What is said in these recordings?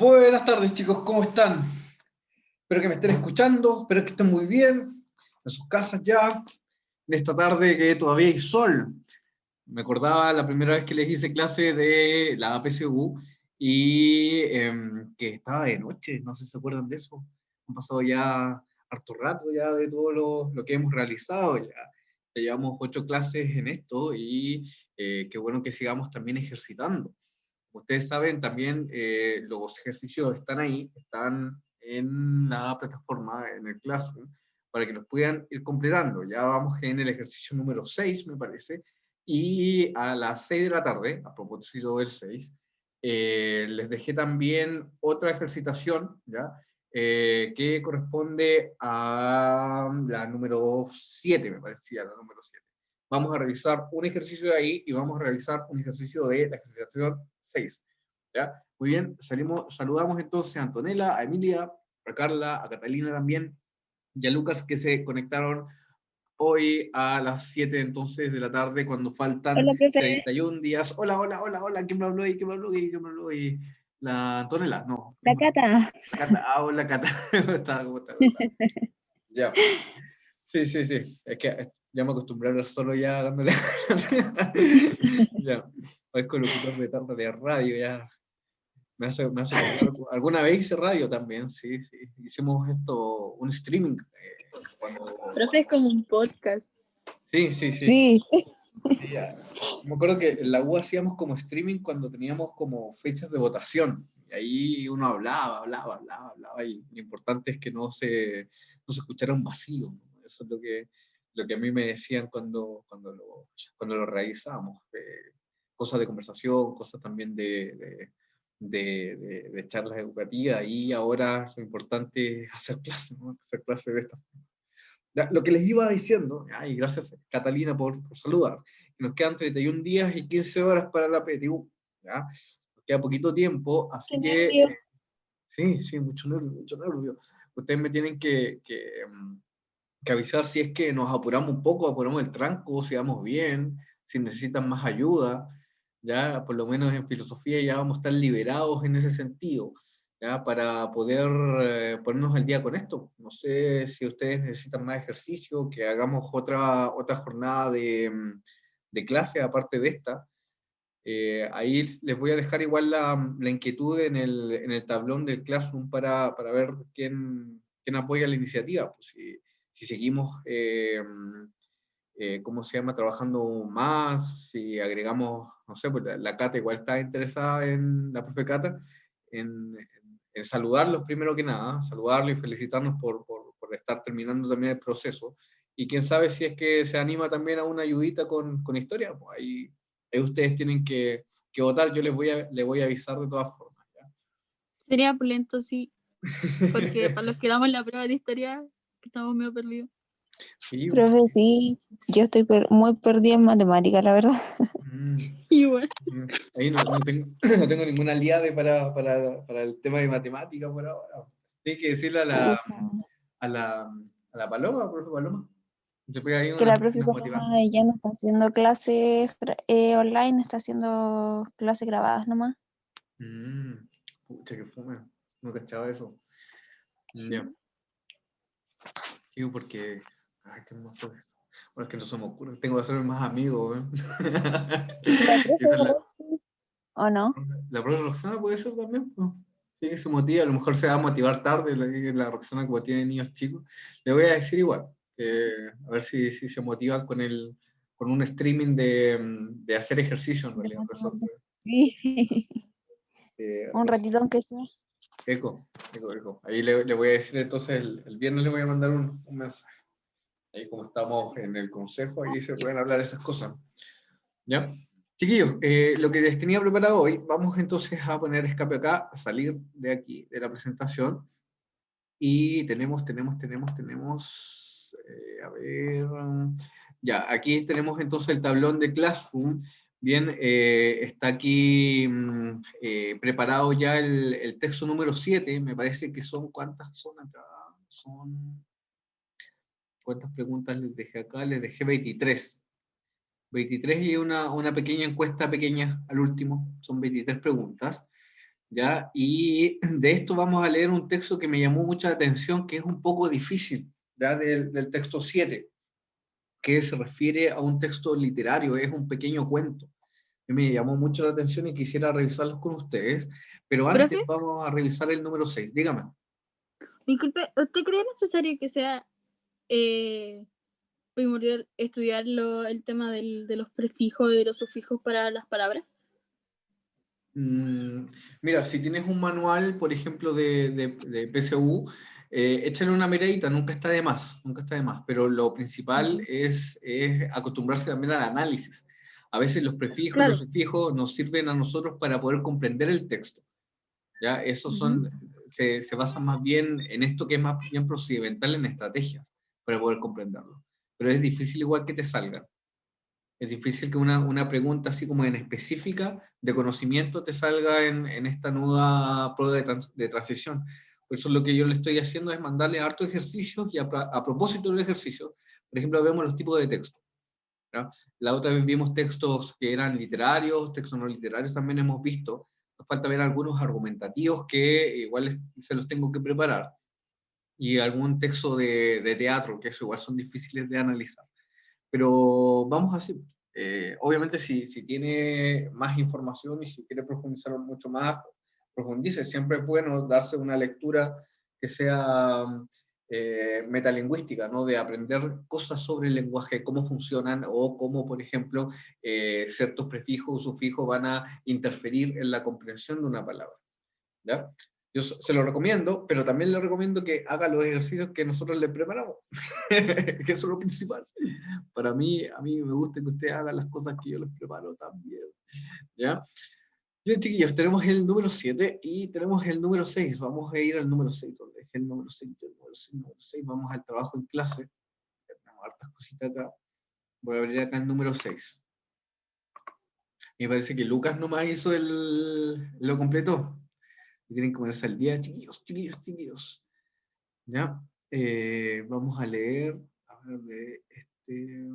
Buenas tardes, chicos, ¿cómo están? Espero que me estén escuchando, espero que estén muy bien, en sus casas ya, en esta tarde que todavía hay sol. Me acordaba la primera vez que les hice clase de la APSU y que estaba de noche, no sé si se acuerdan de eso. Han pasado ya harto rato ya de todo lo que hemos realizado, ya llevamos 8 clases en esto y qué bueno que sigamos también ejercitando. Ustedes saben también, los ejercicios están ahí, están en la plataforma, en el Classroom, para que los puedan ir completando. Ya vamos en el ejercicio número 6, me parece, y a las 6 de la tarde, a propósito del 6, les dejé también otra ejercitación, ¿ya? Que corresponde a la número 7, me parecía, la número 7. Vamos a revisar un ejercicio de ahí y vamos a revisar un ejercicio de la ejercitación 6. ¿Ya? Muy bien, saludamos entonces a Antonella, a Emilia, a Carla, a Catalina también, y a Lucas, que se conectaron hoy a las 7 entonces de la tarde, cuando faltan Hola, profe. 31 días. Hola, hola, hola, hola, ¿quién me habló ahí? ¿Quién me habló ahí? ¿Quién me habló ahí? La Antonella, no. La Cata. La Cata, hola Cata. ¿Cómo está? ¿Cómo está? ¿Cómo está? Ya. Sí, sí, sí. Es que ya me acostumbré a hablar solo ya dándole. Ya. Parezco locutor de tarde de radio, ya. Me hace acordar. Alguna vez hice radio también, sí, sí. Hicimos esto, un streaming. Profe, es como un podcast. Sí, sí, sí. Sí. Sí, ya. Me acuerdo que en la U hacíamos como streaming cuando teníamos como fechas de votación. Y ahí uno hablaba. Y lo importante es que no se escuchara un vacío, ¿no? Eso es lo que a mí me decían cuando lo realizábamos. Cosas de conversación, cosas también de charlas educativas. Y ahora lo importante es hacer clases, ¿no? Hacer clases de esta forma. Ya, lo que les iba diciendo, y gracias Catalina por saludar, que nos quedan 31 días y 15 horas para la PTU, ¿ya? Nos queda poquito tiempo, Qué así que nervio. sí, sí, mucho nervio, mucho nervio. Ustedes me tienen que avisar si es que nos apuramos un poco, apuramos el tranco, si vamos bien, si necesitan más ayuda, ya por lo menos en filosofía ya vamos a estar liberados en ese sentido, ya para poder ponernos al día con esto. No sé si ustedes necesitan más ejercicio, que hagamos otra jornada de clase aparte de esta. Ahí les voy a dejar igual la inquietud en el tablón del Classroom para ver quién apoya la iniciativa. Pues si seguimos, ¿cómo se llama?, trabajando más, si agregamos, no sé, pues la Cata igual está interesada en la profe Cata, en saludarlos primero que nada, saludarlos y felicitarnos por estar terminando también el proceso. Y quién sabe si es que se anima también a una ayudita con historia, pues ahí ustedes tienen que votar, yo les voy a avisar de todas formas. ¿Ya? Sería pulento, sí. Porque para los que damos la prueba de historia, estamos medio perdidos. Sí, Profe, sí, yo estoy muy perdida en matemática, la verdad. mm, Igual. ahí no tengo, no tengo ninguna aliada para el tema de matemática por ahora. Tiene que decirle a la, Pucha. a la, a la Paloma, profe Paloma. Te pega ahí Que la profe unas Paloma motivantes. ya no está haciendo clases online, está haciendo clases grabadas nomás. Pucha, que fome. No cachaba eso. Sí. Ya. Digo porque. Ay, qué más fue. Bueno, es que no se me ocurre. Tengo que hacerme más amigos, ¿eh? La profe Esa es la, igual, ¿o no? la profe Roxana puede ser también, pues. Sí, que se motiva. A lo mejor se va a motivar tarde la Roxana, como tiene niños chicos. Le voy a decir igual. A ver si se motiva con un streaming de hacer ejercicio en De realidad. matemática. Sí, un Resolver. ratito aunque sea. Eco. Ahí le voy a decir entonces, el viernes le voy a mandar un mensaje. Ahí como estamos en el consejo, ahí se pueden hablar esas cosas. ¿Ya? Chiquillos, lo que les tenía preparado hoy, vamos entonces a poner escape acá, a salir de aquí, de la presentación. Y tenemos, a ver, ya, aquí tenemos entonces el tablón de Classroom. Bien, está aquí preparado ya el texto número 7, me parece que son, ¿cuántas son acá? ¿Cuántas preguntas les dejé acá? Les dejé 23. 23 y una pequeña encuesta pequeña al último, son 23 preguntas. ¿ya? Y de esto vamos a leer un texto que me llamó mucha atención, que es un poco difícil, ¿ya? Del texto 7, que se refiere a un texto literario, es un pequeño cuento. Me llamó mucho la atención y quisiera revisarlos con ustedes, pero antes Profe, vamos a revisar el número 6. Dígame. disculpe, ¿usted cree necesario que sea primordial estudiar el tema de los prefijos y de los sufijos para las palabras? Mira, si tienes un manual, por ejemplo, de PSU, échale una miradita, nunca está de más, nunca está de más, pero lo principal es acostumbrarse también al análisis. A veces los prefijos y los Claro. sufijos nos sirven a nosotros para poder comprender el texto, ¿ya? Esos Ujú. se basan más bien en esto que es más bien procedimental en estrategias para poder comprenderlo. Pero es difícil igual que te salgan. Es difícil que una pregunta así como en específica de conocimiento te salga en esta nueva prueba de transición. Por eso lo que yo le estoy haciendo es mandarle hartos ejercicios y a propósito del ejercicio, por ejemplo, vemos los tipos de texto, ¿ya? La otra vez vimos textos que eran literarios, textos no literarios también hemos visto. Nos falta ver algunos argumentativos que igual se los tengo que preparar y algún texto de teatro, que eso igual son difíciles de analizar. Pero vamos así. Obviamente, si tiene más información y si quiere profundizar mucho más, profundice. Siempre es bueno darse una lectura que sea metalingüística, ¿no? De aprender cosas sobre el lenguaje, cómo funcionan o cómo, por ejemplo, ciertos prefijos o sufijos van a interferir en la comprensión de una palabra, ¿ya? Yo se lo recomiendo, pero también le recomiendo que haga los ejercicios que nosotros le preparamos, que eso es lo principal. A mí me gusta que usted haga las cosas que yo les preparo también, ¿ya? Bien, chiquillos, tenemos el número 7 y tenemos el número 6. Vamos a ir al número 6, donde es el número 6, el número 6, el número 6. Vamos al trabajo en clase. Tenemos hartas cositas acá. Voy a abrir acá el número 6. Me parece que Lucas nomás hizo lo completó. Y tienen que ponerse al día, chiquillos, chiquillos, chiquillos. ¿Ya? Vamos a leer, a ver, de este...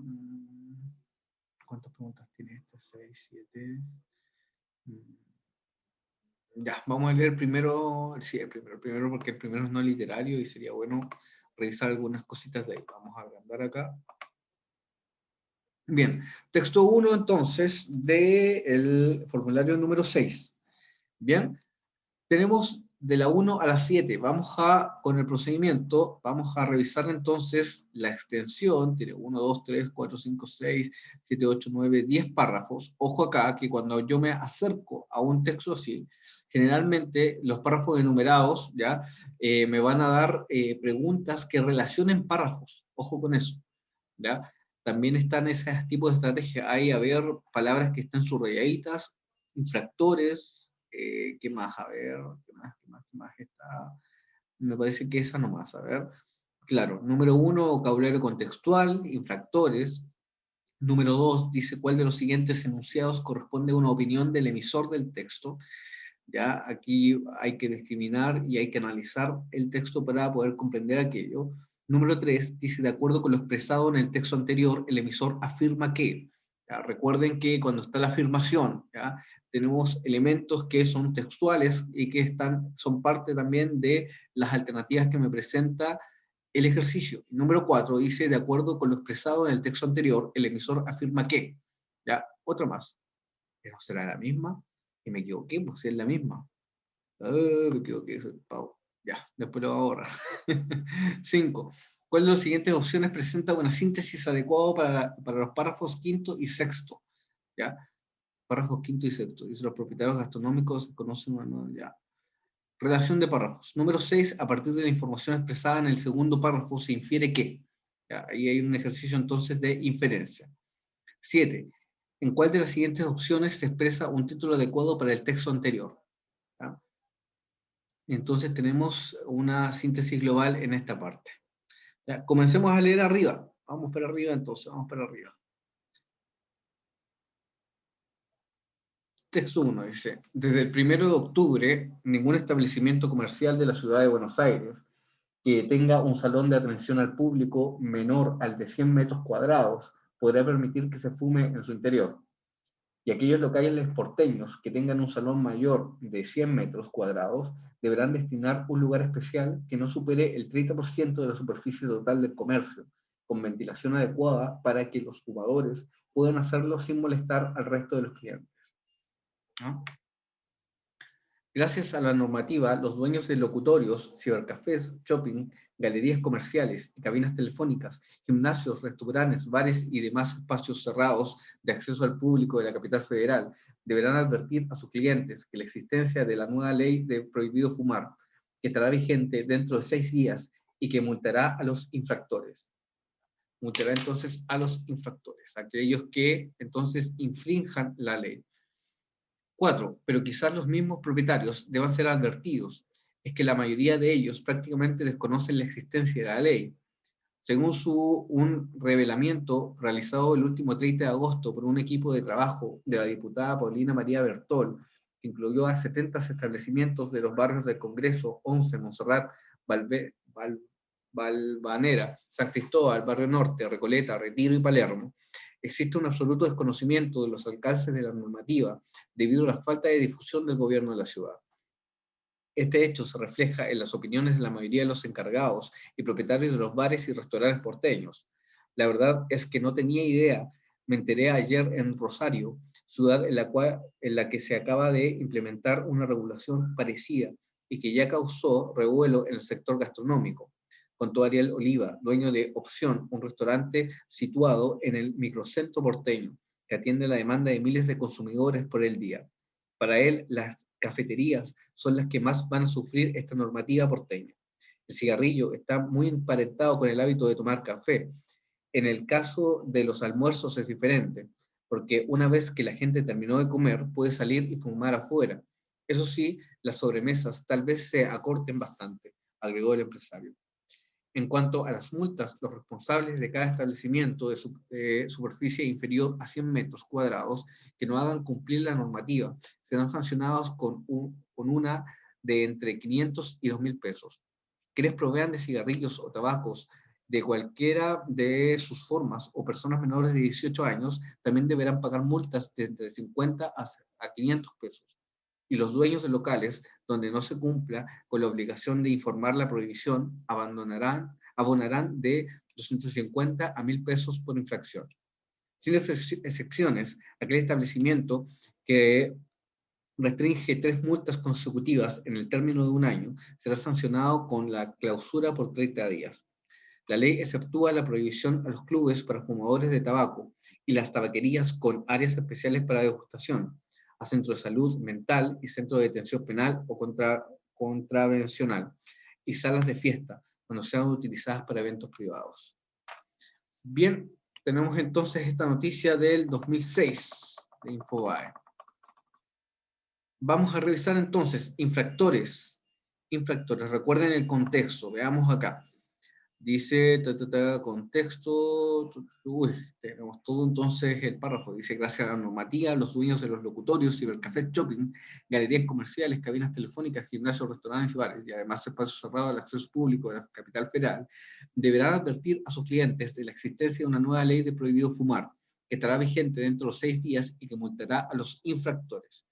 ¿Cuántas preguntas tiene este? 6, 7... Ya, vamos a leer primero, sí, el primero porque el primero es no literario y sería bueno revisar algunas cositas de ahí. Vamos a agrandar acá. Bien, texto 1 entonces del formulario número 6. Bien, tenemos de la 1 a la 7. Con el procedimiento, vamos a revisar entonces la extensión. Tiene 1, 2, 3, 4, 5, 6, 7, 8, 9, 10 párrafos. Ojo acá que cuando yo me acerco a un texto así, generalmente los párrafos enumerados ¿ya? Me van a dar preguntas que relacionen párrafos. Ojo con eso, ¿ya? También están esos tipos de estrategias. Hay, a ver, palabras que están subrayaditas, infractores, ¿qué más? A ver, ¿qué más está? Me parece que esa nomás, a ver. Claro, número 1, vocabulario contextual, infractores. Número 2, dice cuál de los siguientes enunciados corresponde a una opinión del emisor del texto. Ya, aquí hay que discriminar y hay que analizar el texto para poder comprender aquello. Número 3, dice, de acuerdo con lo expresado en el texto anterior, el emisor afirma que. ¿Ya? Recuerden que cuando está la afirmación, ¿ya? Tenemos elementos que son textuales y que son parte también de las alternativas que me presenta el ejercicio. Número 4, dice, de acuerdo con lo expresado en el texto anterior, el emisor afirma que. ¿Ya? Otra más. ¿Pero será la misma? Y me equivoqué, pues si es la misma. Me equivoqué, Pau. Ya, después lo voy a borrar. 5. ¿Cuál de las siguientes opciones presenta una síntesis adecuada para los párrafos quinto y sexto? ¿Ya? Párrafos quinto y sexto. Dice, los propietarios gastronómicos conocen una... Ya. Redacción de párrafos. Número 6. A partir de la información expresada en el segundo párrafo se infiere que. ¿Ya? Ahí hay un ejercicio entonces de inferencia. 7. ¿En cuál de las siguientes opciones se expresa un título adecuado para el texto anterior? ¿Ya? Entonces tenemos una síntesis global en esta parte. ¿Ya? Comencemos a leer arriba. Vamos para arriba entonces, vamos para arriba. Texto 1 dice, desde el 1 de octubre, ningún establecimiento comercial de la ciudad de Buenos Aires que tenga un salón de atención al público menor al de 100 metros cuadrados podrá permitir que se fume en su interior. y aquellos locales porteños que tengan un salón mayor de 100 metros cuadrados deberán destinar un lugar especial que no supere el 30% de la superficie total del comercio, con ventilación adecuada para que los fumadores puedan hacerlo sin molestar al resto de los clientes, ¿no? Gracias a la normativa, los dueños de locutorios, cibercafés, shopping, galerías comerciales y cabinas telefónicas, gimnasios, restaurantes, bares y demás espacios cerrados de acceso al público de la capital federal deberán advertir a sus clientes que la existencia de la nueva ley de prohibido fumar, que estará vigente dentro de 6 días y que multará a los infractores. Multará entonces a los infractores, a aquellos que entonces infrinjan la ley. 4. Pero quizás los mismos propietarios deban ser advertidos. Es que la mayoría de ellos prácticamente desconocen la existencia de la ley. Según un revelamiento realizado el último 30 de agosto por un equipo de trabajo de la diputada Paulina María Bertol, que incluyó a 70 establecimientos de los barrios del Congreso, 11, Montserrat, Valvanera, San Cristóbal, Barrio Norte, Recoleta, Retiro y Palermo, existe un absoluto desconocimiento de los alcances de la normativa debido a la falta de difusión del gobierno de la ciudad. Este hecho se refleja en las opiniones de la mayoría de los encargados y propietarios de los bares y restaurantes porteños. La verdad es que no tenía idea. Me enteré ayer en Rosario, ciudad en la que se acaba de implementar una regulación parecida y que ya causó revuelo en el sector gastronómico. Contó Ariel Oliva, dueño de Opción, un restaurante situado en el microcentro porteño, que atiende la demanda de miles de consumidores por el día. Para él, las cafeterías son las que más van a sufrir esta normativa porteña. El cigarrillo está muy emparentado con el hábito de tomar café. En el caso de los almuerzos es diferente, porque una vez que la gente terminó de comer, puede salir y fumar afuera. Eso sí, las sobremesas tal vez se acorten bastante, agregó el empresario. En cuanto a las multas, los responsables de cada establecimiento de superficie inferior a 100 metros cuadrados que no hagan cumplir la normativa serán sancionados con una de entre 500 y 2.000 pesos. Quienes provean de cigarrillos o tabacos de cualquiera de sus formas o personas menores de 18 años también deberán pagar multas de entre 50 a 500 pesos. Y los dueños de locales donde no se cumpla con la obligación de informar la prohibición abonarán de 250 a 1.000 pesos por infracción. Sin excepciones, aquel establecimiento que restringe 3 multas consecutivas en el término de un año será sancionado con la clausura por 30 días. La ley exceptúa la prohibición a los clubes para fumadores de tabaco y las tabaquerías con áreas especiales para degustación, a centros de salud mental y centros de detención penal o contravencional, y salas de fiesta, cuando sean utilizadas para eventos privados. Bien, tenemos entonces esta noticia del 2006 de Infobae. Vamos a revisar entonces infractores. Recuerden el contexto, veamos acá. Dice, contexto, tenemos todo entonces el párrafo. Dice, gracias a la normativa, los dueños de los locutorios, cibercafés, shopping, galerías comerciales, cabinas telefónicas, gimnasios, restaurantes y bares, y además espacios cerrados al acceso público de la capital federal, deberán advertir a sus clientes de la existencia de una nueva ley de prohibido fumar, que estará vigente dentro de los 6 días y que multará a los infractores.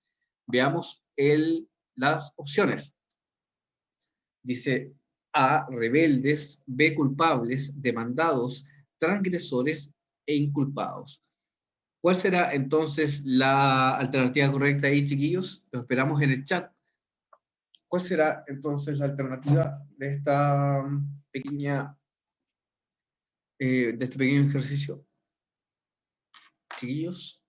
Veamos las opciones. Dice, A, rebeldes, B, culpables, demandados, transgresores e inculpados. ¿Cuál será entonces la alternativa correcta ahí, chiquillos? Lo esperamos en el chat. ¿Cuál será entonces la alternativa de esta pequeña, de este pequeño ejercicio? Chiquillos,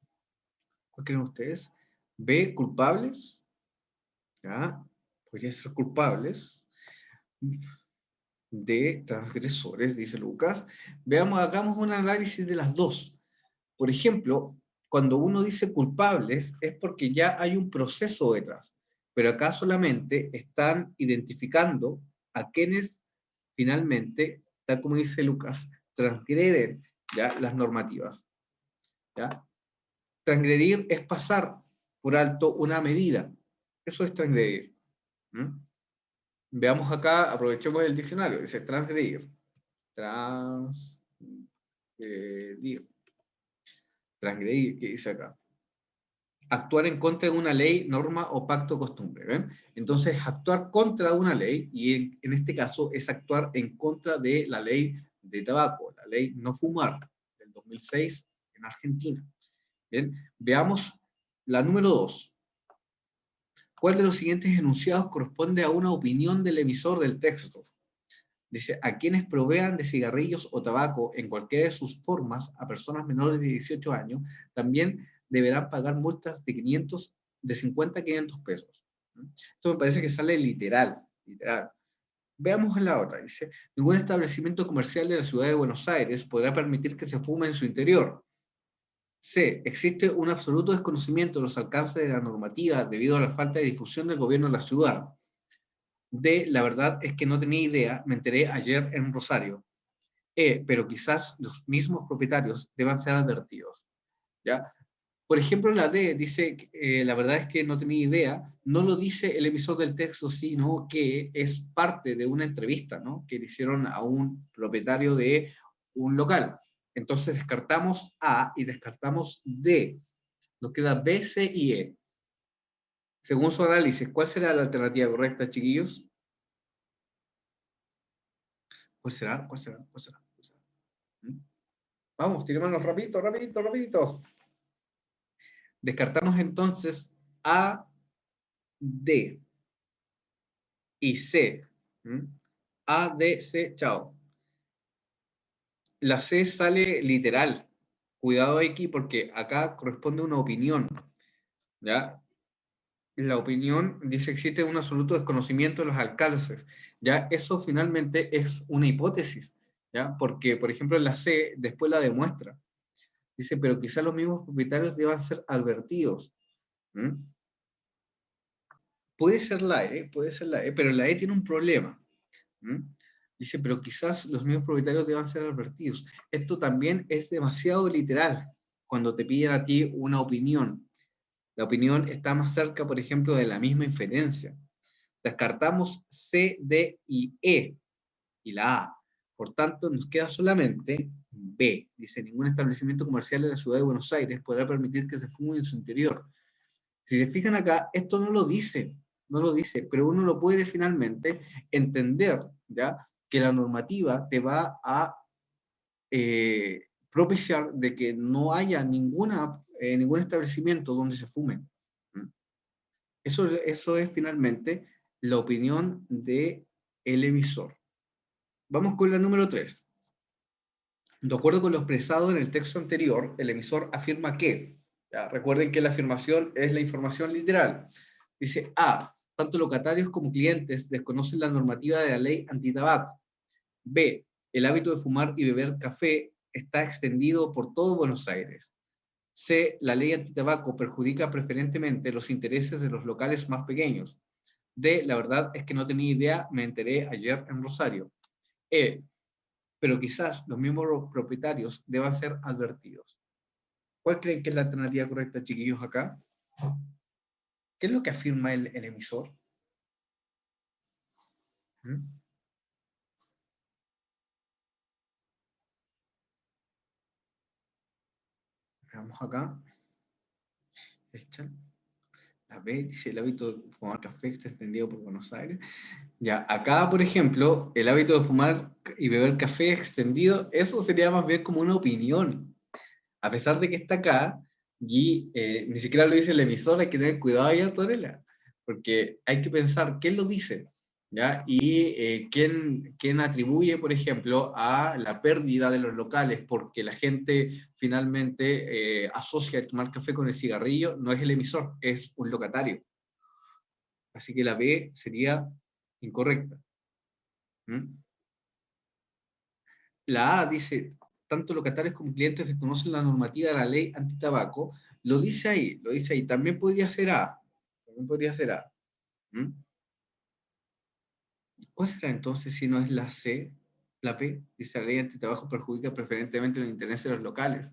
¿cuál creen ustedes? B, culpables. ¿Ya? Podría ser culpables. De transgresores, dice Lucas. Veamos, hagamos un análisis de las dos. Por ejemplo, cuando uno dice culpables es porque ya hay un proceso detrás, pero acá solamente están identificando a quienes finalmente, tal como dice Lucas, transgreden ya las normativas. ¿Ya? Transgredir es pasar por alto una medida. Eso es transgredir. Veamos acá, aprovechemos el diccionario, dice transgredir. Transgredir. Transgredir, ¿qué dice acá? actuar en contra de una ley, norma o pacto o costumbre. ¿Ven? Entonces, actuar contra una ley, y en este caso es actuar en contra de la ley de tabaco, la ley no fumar, del 2006 en Argentina. Bien, veamos la número 2. ¿Cuál de los siguientes enunciados corresponde a una opinión del emisor del texto? Dice, a quienes provean de cigarrillos o tabaco en cualquiera de sus formas a personas menores de 18 años, también deberán pagar multas de 50 a 500 pesos. Esto me parece que sale literal. Veamos en la otra. Dice, ningún establecimiento comercial de la ciudad de Buenos Aires podrá permitir que se fume en su interior. C. Existe un absoluto desconocimiento de los alcances de la normativa debido a la falta de difusión del gobierno de la ciudad. D. La verdad es que no tenía idea, me enteré ayer en Rosario. E. Pero quizás los mismos propietarios deban ser advertidos. ¿Ya? Por ejemplo, la D dice, la verdad es que no tenía idea, no lo dice el emisor del texto, sino que es parte de una entrevista, ¿no? Que le hicieron a un propietario de un local. Entonces descartamos A y descartamos D. Nos queda B, C y E. Según su análisis, ¿cuál será la alternativa correcta, chiquillos? ¿Cuál será? ¿Cuál será? ¿Cuál será? ¿Cuál será? Vamos, tirémonos rapidito, rapidito, rapidito. Descartamos entonces A, D y C. A, D, C, chao. La C sale literal. Cuidado aquí porque acá corresponde a una opinión. ¿Ya? La opinión dice que existe un absoluto desconocimiento de los alcances. ¿Ya? Eso finalmente es una hipótesis. ¿Ya? Porque, por ejemplo, la C después la demuestra. Dice, pero quizá los mismos propietarios deban ser advertidos. Puede ser la E, pero la E tiene un problema. Dice, pero quizás los mismos propietarios deban ser advertidos. Esto también es demasiado literal cuando te piden a ti una opinión. La opinión está más cerca, por ejemplo, de la misma inferencia. Descartamos C, D y E y la A. Por tanto, nos queda solamente B. Dice, ningún establecimiento comercial de la ciudad de Buenos Aires podrá permitir que se fume en su interior. Si se fijan acá, esto no lo dice, pero uno lo puede finalmente entender, ¿ya? Que la normativa te va a propiciar de que no haya ningún establecimiento donde se fume. Eso es finalmente la opinión del emisor. Vamos con la número 3. De acuerdo con lo expresado en el texto anterior, el emisor afirma que, ¿ya? Recuerden que la afirmación es la información literal. Dice A, tanto locatarios como clientes desconocen la normativa de la ley antitabaco. B, el hábito de fumar y beber café está extendido por todo Buenos Aires. C, la ley antitabaco perjudica preferentemente los intereses de los locales más pequeños. D, la verdad es que no tenía idea, me enteré ayer en Rosario. E, pero quizás los mismos propietarios deban ser advertidos. ¿Cuál creen que es la alternativa correcta, chiquillos, acá? ¿Qué es lo que afirma el emisor? Veamos acá. La B dice el hábito de fumar café está extendido por Buenos Aires. Ya, acá, por ejemplo, el hábito de fumar y beber café extendido, eso sería más bien como una opinión. A pesar de que está acá, y ni siquiera lo dice el emisor, hay que tener cuidado ahí, Antonella, porque hay que pensar quién lo dice, ¿ya? Y quién atribuye, por ejemplo, a la pérdida de los locales, porque la gente finalmente asocia el tomar café con el cigarrillo, no es el emisor, es un locatario. Así que la B sería incorrecta. La A dice, tanto locatarios como clientes desconocen la normativa de la ley antitabaco, lo dice ahí. También podría ser A. ¿Cuál será entonces si no es la C? La P, dice la ley antitabaco perjudica preferentemente los intereses de los locales.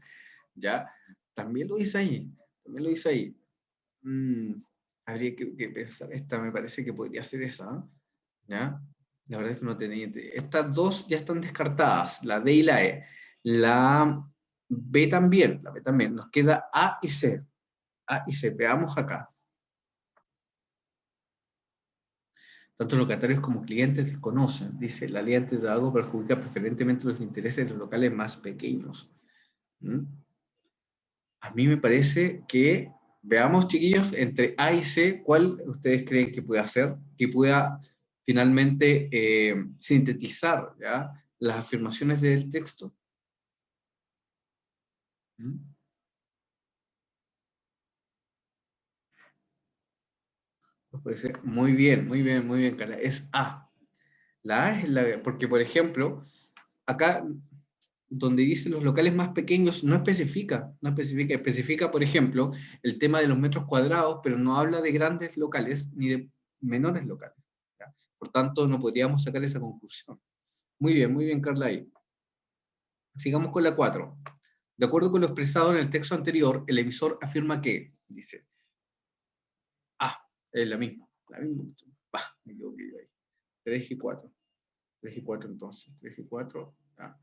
¿Ya? También lo dice ahí. Habría que pensar, esta me parece que podría ser esa. ¿Ya? La verdad es que no tenía idea. Estas dos ya están descartadas, la D y la E. La B también. Nos queda A y C. A y C. Veamos acá. Tanto locatarios como clientes desconocen. Dice, la ley antes de algo perjudica preferentemente los intereses de los locales más pequeños. ¿Mm? A mí me parece que, veamos chiquillos, entre A y C, ¿cuál ustedes creen que puede hacer? Que pueda finalmente sintetizar, ¿ya?, las afirmaciones del texto. ¿Mm? Puede ser. Muy bien, muy bien, muy bien, Carla. Es A. La A es la, porque, por ejemplo, acá donde dice los locales más pequeños, no especifica, especifica, por ejemplo, el tema de los metros cuadrados, pero no habla de grandes locales ni de menores locales, ¿ya? Por tanto, no podríamos sacar esa conclusión. Muy bien, Carla, ahí. Sigamos con la 4. De acuerdo con lo expresado en el texto anterior, el emisor afirma que, dice, es la misma, me equivoqué yo ahí. 3 y 4. 3 y 4 entonces, 3 y 4, ¿ya?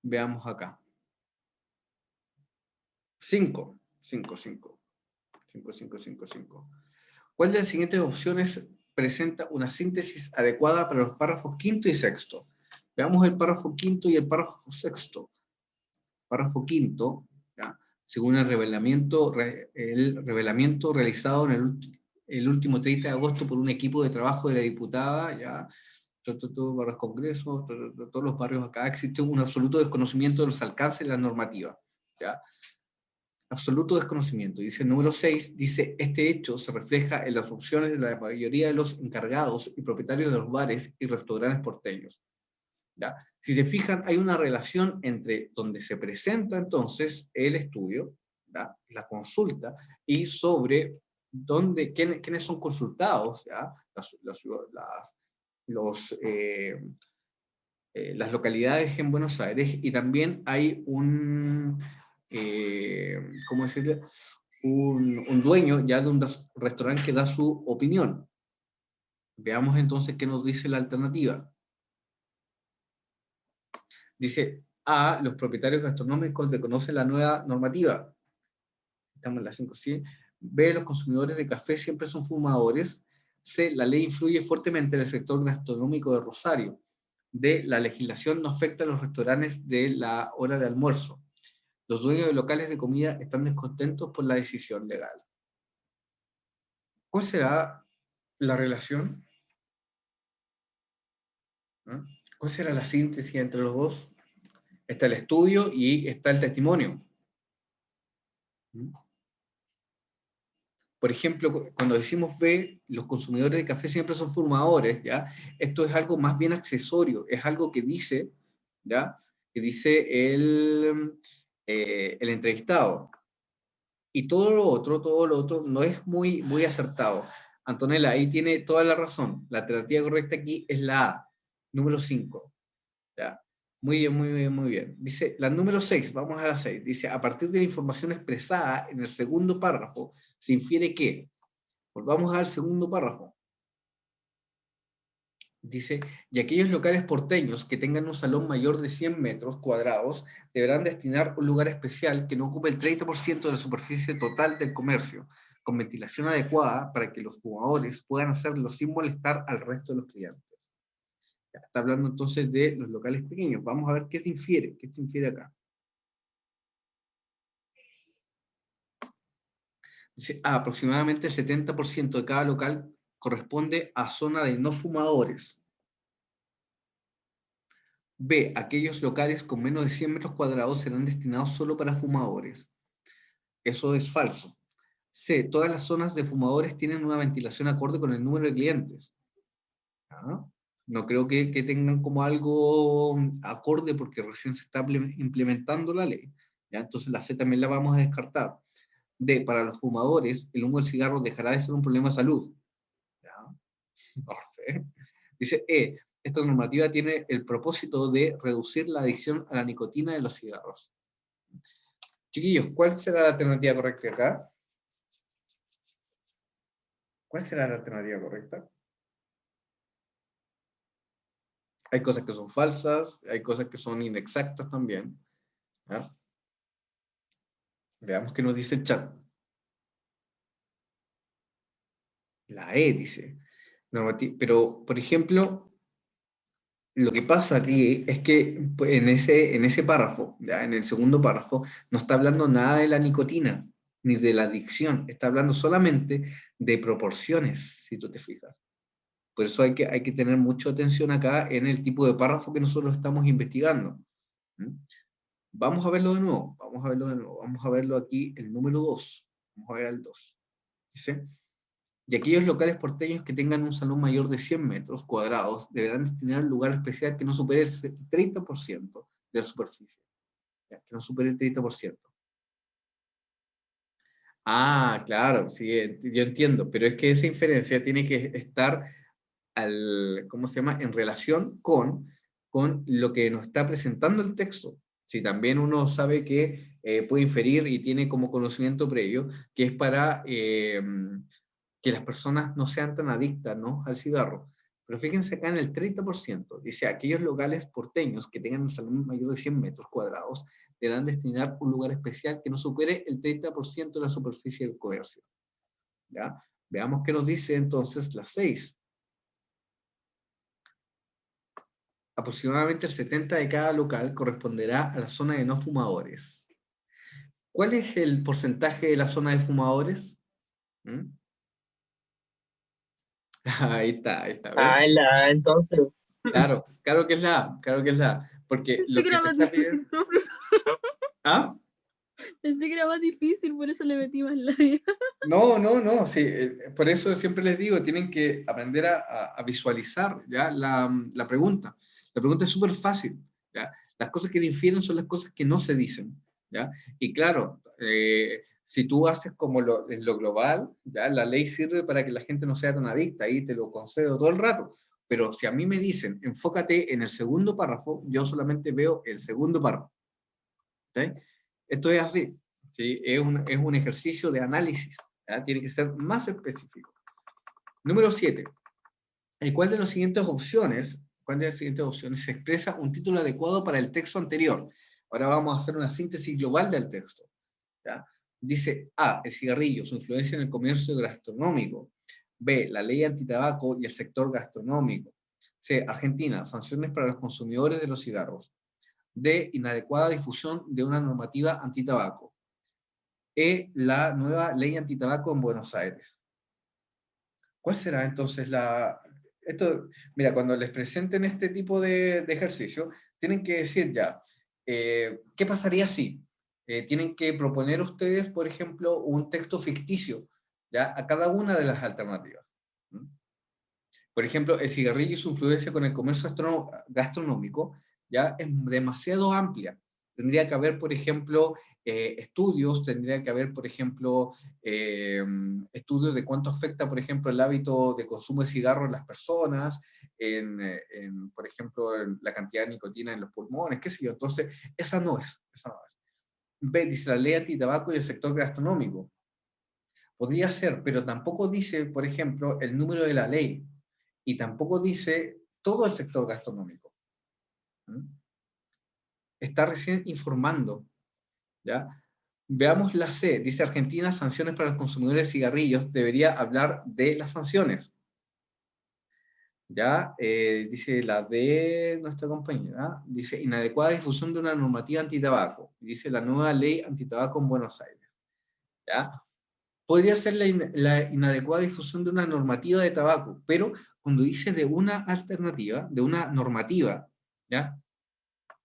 Veamos acá. 5. 5, 5. 5, 5, 5, 5. ¿Cuál de las siguientes opciones presenta una síntesis adecuada para los párrafos quinto y sexto? Veamos el párrafo quinto y el párrafo sexto. Párrafo quinto, ¿ya?, según el revelamiento realizado en el último 30 de agosto por un equipo de trabajo de la diputada, ya, barrios congresos, todos los barrios acá, existe un absoluto desconocimiento de los alcances de la normativa, ¿ya? Absoluto desconocimiento. Dice el número 6, dice, este hecho se refleja en las opciones de la mayoría de los encargados y propietarios de los bares y restaurantes porteños, ¿ya? Si se fijan, hay una relación entre donde se presenta entonces el estudio, ¿ya?, la consulta, y sobre quiénes son consultados, ¿ya?, las localidades en Buenos Aires, y también hay ¿cómo decirle?, un dueño ya de un restaurante que da su opinión. Veamos entonces qué nos dice la alternativa. Dice, A, los propietarios gastronómicos desconocen la nueva normativa. Estamos en la 5, ¿sí? B, los consumidores de café siempre son fumadores. C, la ley influye fuertemente en el sector gastronómico de Rosario. D, la legislación no afecta a los restaurantes de la hora de almuerzo. Los dueños de locales de comida están descontentos por la decisión legal. ¿Cuál será la relación? ¿Ah? ¿Cuál será la síntesis entre los dos? Está el estudio y está el testimonio. Por ejemplo, cuando decimos B, los consumidores de café siempre son fumadores, ¿ya? Esto es algo más bien accesorio, es algo que dice, ¿ya?, que dice el entrevistado. Y todo lo otro no es muy, muy acertado. Antonella, ahí tiene toda la razón. La alternativa correcta aquí es la A, número 5. ¿Ya? Muy bien, muy bien, muy bien. Dice, la número 6, vamos a la 6. Dice, a partir de la información expresada en el segundo párrafo, se infiere que, volvamos al segundo párrafo. Dice, y aquellos locales porteños que tengan un salón mayor de 100 metros cuadrados deberán destinar un lugar especial que no ocupe el 30% de la superficie total del comercio, con ventilación adecuada para que los fumadores puedan hacerlo sin molestar al resto de los clientes. Ya, está hablando entonces de los locales pequeños. Vamos a ver qué se infiere acá. Dice, aproximadamente el 70% de cada local corresponde a zona de no fumadores. B, aquellos locales con menos de 100 metros cuadrados serán destinados solo para fumadores. Eso es falso. C, todas las zonas de fumadores tienen una ventilación acorde con el número de clientes. ¿Ah? No creo que tengan como algo acorde porque recién se está implementando la ley. ¿Ya? Entonces la C también la vamos a descartar. D, para los fumadores, el humo del cigarro dejará de ser un problema de salud. ¿Ya? No sé. Dice E, esta normativa tiene el propósito de reducir la adicción a la nicotina de los cigarros. Chiquillos, ¿cuál será la alternativa correcta acá? ¿Cuál será la alternativa correcta? Hay cosas que son falsas, hay cosas que son inexactas también. ¿Ya? Veamos qué nos dice el chat. La E dice. Pero, por ejemplo, lo que pasa aquí es que en ese párrafo, ¿ya? En el segundo párrafo, no está hablando nada de la nicotina, ni de la adicción. Está hablando solamente de proporciones, si tú te fijas. Por eso hay que tener mucha atención acá en el tipo de párrafo que nosotros estamos investigando. ¿Mm? Vamos a verlo de nuevo, vamos a verlo de nuevo. Vamos a verlo aquí, el número 2. Vamos a ver al 2. Dice, y aquellos locales porteños que tengan un salón mayor de 100 metros cuadrados deberán destinar un lugar especial que no supere el 30% de la superficie. ¿Ya? Que no supere el 30%. Ah, claro, sí, yo entiendo, pero es que esa inferencia tiene que estar ¿cómo se llama?, en relación con lo que nos está presentando el texto. Si también uno sabe que puede inferir y tiene como conocimiento previo que es para que las personas no sean tan adictas, ¿no?, al cigarro. Pero fíjense acá en el 30%, dice, aquellos locales porteños que tengan un salón mayor de 100 metros cuadrados deberán destinar un lugar especial que no supere el 30% de la superficie del comercio. ¿Ya? Veamos qué nos dice entonces la 6. Aproximadamente el 70% de cada local corresponderá a la zona de no fumadores. ¿Cuál es el porcentaje de la zona de fumadores? ¿Mm? Ahí está, ¿ves? Ah, en la A, entonces. Claro, claro que es la A, claro que es la A, porque Pensé lo que que era te más está difícil, pidiendo... profe. ¿Ah? Pensé que era más difícil, por eso le metí más labia. No, sí, por eso siempre les digo, tienen que aprender a visualizar, ¿ya? La pregunta. La pregunta es súper fácil, ¿ya? Las cosas que le infieren son las cosas que no se dicen, ¿ya? Y claro, si tú haces como en lo global, ¿ya? La ley sirve para que la gente no sea tan adicta, ahí te lo concedo todo el rato, pero si a mí me dicen, enfócate en el segundo párrafo, yo solamente veo el segundo párrafo, ¿sí? Esto es así, ¿sí? Es un ejercicio de análisis, ¿ya? Tiene que ser más específico. Número 7. ¿Cuál de las siguientes opciones se expresa un título adecuado para el texto anterior? Ahora vamos a hacer una síntesis global del texto, ¿ya? Dice A, el cigarrillo, su influencia en el comercio gastronómico. B, la ley antitabaco y el sector gastronómico. C, Argentina, sanciones para los consumidores de los cigarros. D, inadecuada difusión de una normativa antitabaco. E, la nueva ley antitabaco en Buenos Aires. ¿Cuál será entonces mira, cuando les presenten este tipo de ejercicio, tienen que decir ya, ¿qué pasaría si? Tienen que proponer ustedes, por ejemplo, un texto ficticio, ¿ya? A cada una de las alternativas. ¿Mm? Por ejemplo, el cigarrillo y su influencia con el comercio gastronómico ya es demasiado amplia. Tendría que haber, por ejemplo, estudios, tendría que haber, por ejemplo, estudios de cuánto afecta, por ejemplo, el hábito de consumo de cigarro en las personas, por ejemplo, en la cantidad de nicotina en los pulmones, qué sé yo. Entonces, esa no es. B, dice la ley antitabaco y el sector gastronómico. Podría ser, pero tampoco dice, por ejemplo, el número de la ley y tampoco dice todo el sector gastronómico. ¿Mm? Está recién informando, ¿ya? Veamos la C. Dice Argentina, sanciones para los consumidores de cigarrillos. Debería hablar de las sanciones. ¿Ya? Dice la D, nuestra compañera. Dice inadecuada difusión de una normativa antitabaco. Dice la nueva ley antitabaco en Buenos Aires. ¿Ya? Podría ser la inadecuada difusión de una normativa de tabaco, pero cuando dice de una alternativa, de una normativa, ¿ya?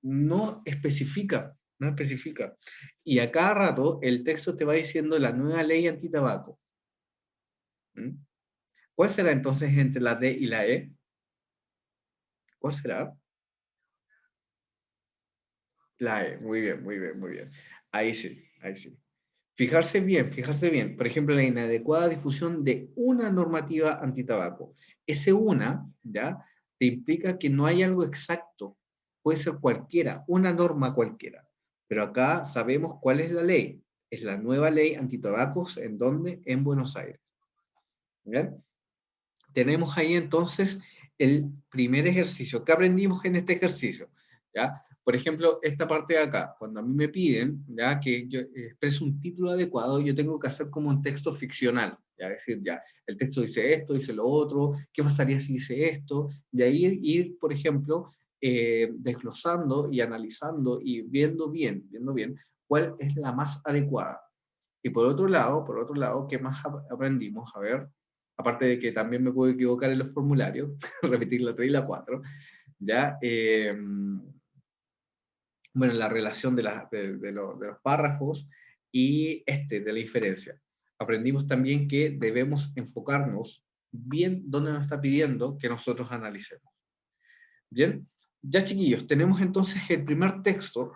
No especifica, no especifica. Y a cada rato el texto te va diciendo la nueva ley antitabaco. ¿Mm? ¿Cuál será entonces entre la D y la E? ¿Cuál será? La E, muy bien, muy bien, muy bien. Ahí sí, ahí sí. Fijarse bien, fijarse bien. Por ejemplo, la inadecuada difusión de una normativa antitabaco. Ese una, ¿ya? Te implica que no hay algo exacto. Puede ser cualquiera, una norma cualquiera. Pero acá sabemos cuál es la ley. Es la nueva ley antitabacos, ¿en dónde? En Buenos Aires. ¿Bien? Tenemos ahí entonces el primer ejercicio. ¿Qué aprendimos en este ejercicio? ¿Ya? Por ejemplo, esta parte de acá, cuando a mí me piden ya que yo exprese un título adecuado, yo tengo que hacer como un texto ficcional, ya, es decir, ya, el texto dice esto, dice lo otro, ¿qué pasaría si dice esto? Y ahí ir, por ejemplo, desglosando y analizando y viendo bien cuál es la más adecuada. Y por otro lado, ¿qué más aprendimos? A ver, aparte de que también me puedo equivocar en los formularios, repetir la 3 y la 4, ya, bueno, la relación de los párrafos y de la inferencia. Aprendimos también que debemos enfocarnos bien dónde nos está pidiendo que nosotros analicemos. Bien, ya chiquillos, tenemos entonces el primer texto,